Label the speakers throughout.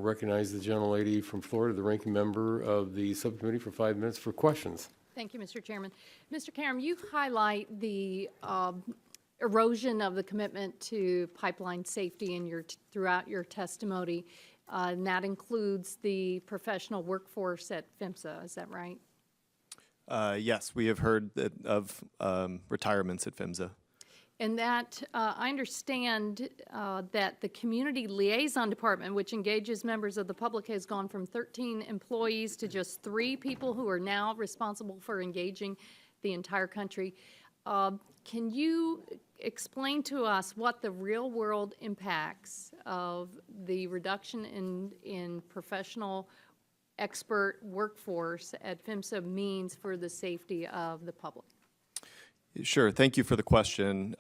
Speaker 1: recognize the gentlelady from Florida, the ranking member of the subcommittee, for 5 minutes for questions.
Speaker 2: Thank you, Mr. Chairman. Mr. Caram, you highlight the erosion of the commitment to pipeline safety in throughout your testimony, and that includes the professional workforce at PHMSA. Is that right?
Speaker 3: Yes, we have heard of retirements at PHMSA.
Speaker 2: And that I understand that the Community Liaison Department, which engages members of the public, has gone from 13 employees to just 3 people who are now responsible for engaging the entire country. Can you explain to us what the real-world impacts of the reduction in professional expert workforce at PHMSA means for the safety of the public?
Speaker 3: Sure. Thank you for the question.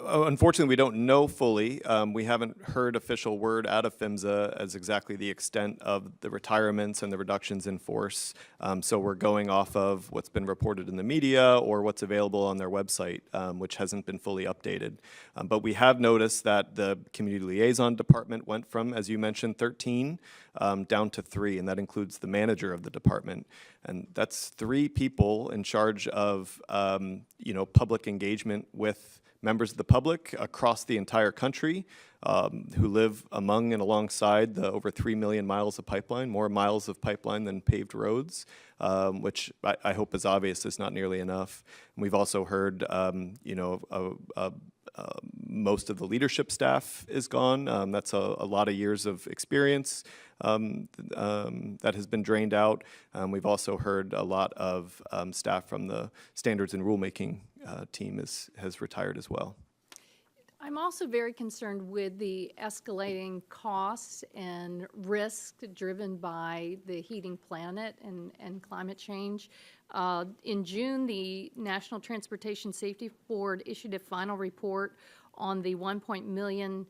Speaker 3: Unfortunately, we don't know fully. We haven't heard official word out of PHMSA as exactly the extent of the retirements and the reductions in force. So we're going off of what's been reported in the media or what's available on their website, which hasn't been fully updated. But we have noticed that the Community Liaison Department went from, as you mentioned, 13 down to 3, and that includes the manager of the department. And that's 3 people in charge of public engagement with members of the public across the entire country who live among and alongside the over 3 million miles of pipeline, more miles of pipeline than paved roads, which I hope is obvious is not nearly enough. And we've also heard, most of the leadership staff is gone. That's a lot of years of experience that has been drained out. We've also heard a lot of staff from the standards and rulemaking team has retired as well.
Speaker 2: I'm also very concerned with the escalating costs and risk driven by the heating planet and climate change. In June, the National Transportation Safety Board issued a final report on the 1 million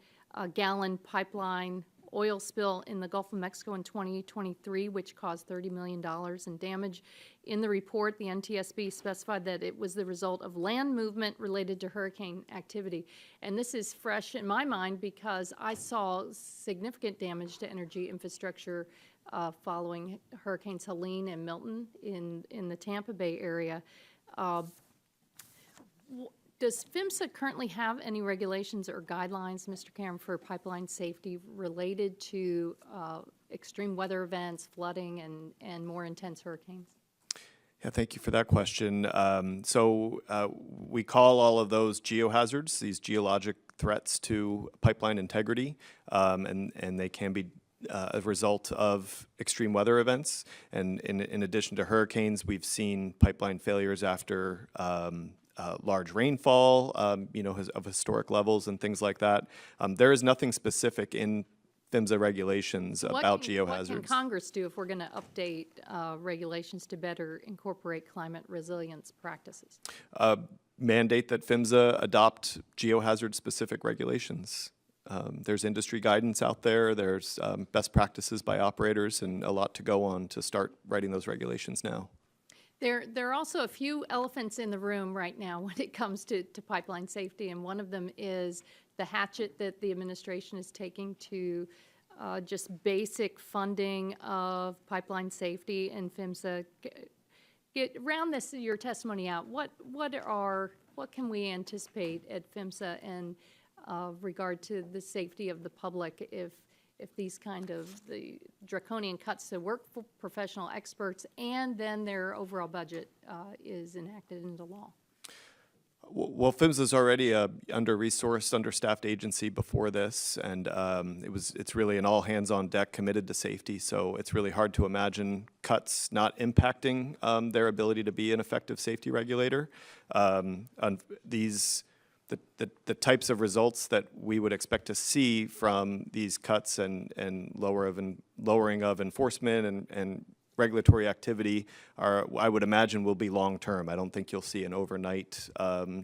Speaker 2: gallon pipeline oil spill in the Gulf of Mexico in 2023, which caused $30 million in damage. In the report, the NTSB specified that it was the result of land movement related to hurricane activity. And this is fresh in my mind because I saw significant damage to energy infrastructure following Hurricanes Helene and Milton in the Tampa Bay area. Does PHMSA currently have any regulations or guidelines, Mr. Caram, for pipeline safety related to extreme weather events, flooding, and more intense hurricanes?
Speaker 3: Yeah, thank you for that question. We call all of those geohazards, these geologic threats to pipeline integrity, and they can be a result of extreme weather events. And in addition to hurricanes, we've seen pipeline failures after large rainfall, of historic levels and things like that. There is nothing specific in PHMSA regulations about geohazards.
Speaker 2: What can Congress do if we're going to update regulations to better incorporate climate resilience practices?
Speaker 3: Mandate that PHMSA adopt geohazard-specific regulations. There's industry guidance out there. There's best practices by operators, and a lot to go on to start writing those regulations now.
Speaker 2: There are also a few elephants in the room right now when it comes to pipeline safety, and one of them is the hatchet that the administration is taking to just basic funding of pipeline safety and PHMSA. Round your testimony out. What can we anticipate at PHMSA in regard to the safety of the public if these kind of the draconian cuts to work for professional experts and then their overall budget is enacted into law?
Speaker 3: Well, PHMSA is already a under-resourced, understaffed agency before this, and it's really an all-hands-on-deck committed to safety. So it's really hard to imagine cuts not impacting their ability to be an effective safety regulator. The types of results that we would expect to see from these cuts and lowering of enforcement and regulatory activity I would imagine, will be long-term. I don't think you'll see an overnight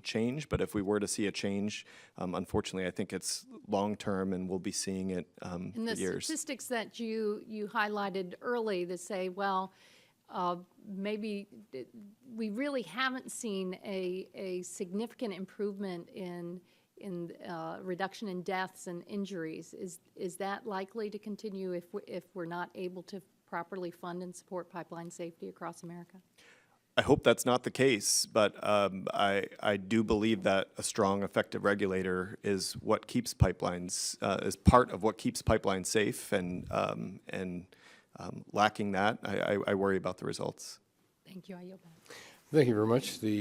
Speaker 3: change, but if we were to see a change, unfortunately, I think it's long-term, and we'll be seeing it for years.
Speaker 2: And the statistics that you highlighted early that say, well, maybe we really haven't seen a significant improvement in reduction in deaths and injuries. Is that likely to continue if we're not able to properly fund and support pipeline safety across America?
Speaker 3: I hope that's not the case, but I do believe that a strong, effective regulator is what keeps pipelines, is part of what keeps pipelines safe, and lacking that, I worry about the results.
Speaker 2: Thank you. I yield back.
Speaker 1: Thank you very much. The